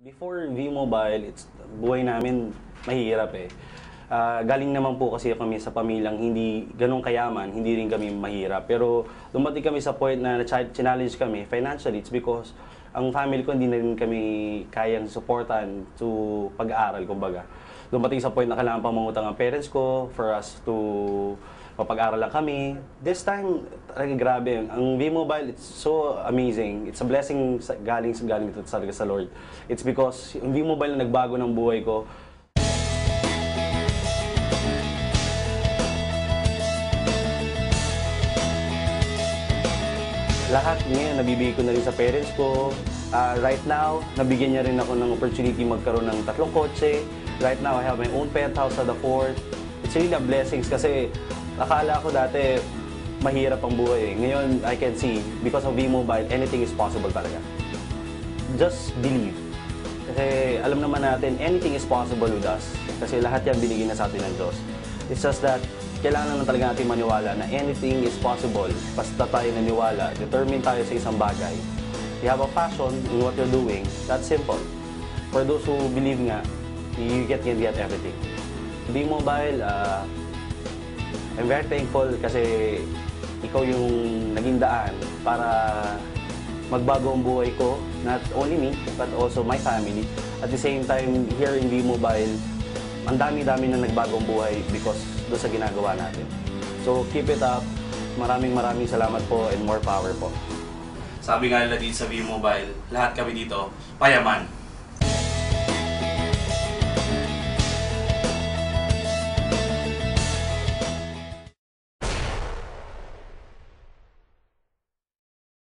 Before V-Mobile, buhay namin mahirap eh. Galing naman po kasi kami sa pamilyang hindi ganun kayaman, hindi rin kami mahirap. Pero dumating kami sa point na challenge kami financially, it's because ang family ko hindi na rin kami kayang supportan to pag-aaral, kumbaga. Dumating sa point na kailangan pang mangutang ang parents ko for us to mapag-aral lang kami. This time, talaga grabe. Ang V-Mobile, it's so amazing. It's a blessing galing ito talaga sa Lord. It's because yung V-Mobile na nagbago ng buhay ko. Lahat ngayon, nabibigay ko na rin sa parents ko. Right now, nabigyan niya rin ako ng opportunity magkaroon ng 3 kotse. Right now, I have my own penthouse sa the fort. It's really a blessings kasi akala ko dati mahirap ang buhay eh. Ngayon, I can see, because of V-Mobile, anything is possible talaga. Just believe. Kasi alam naman natin, anything is possible with us. Kasi lahat yan binigay na sa atin ng Diyos. It's just that, kailangan naman talaga natin maniwala na anything is possible. Basta tayo naniwala, determined tayo sa isang bagay. You have a passion in what you're doing, that's simple. For those who believe nga, you can get everything. V-Mobile, I'm very thankful kasi ikaw yung naging daan para magbago ang buhay ko. Not only me, but also my family. At the same time, here in V-Mobile, ang dami-dami na nagbagong buhay because doon sa ginagawa natin. So, keep it up. Maraming salamat po and more power po. Sabi nga nila dito sa V-Mobile, lahat kami dito, payaman.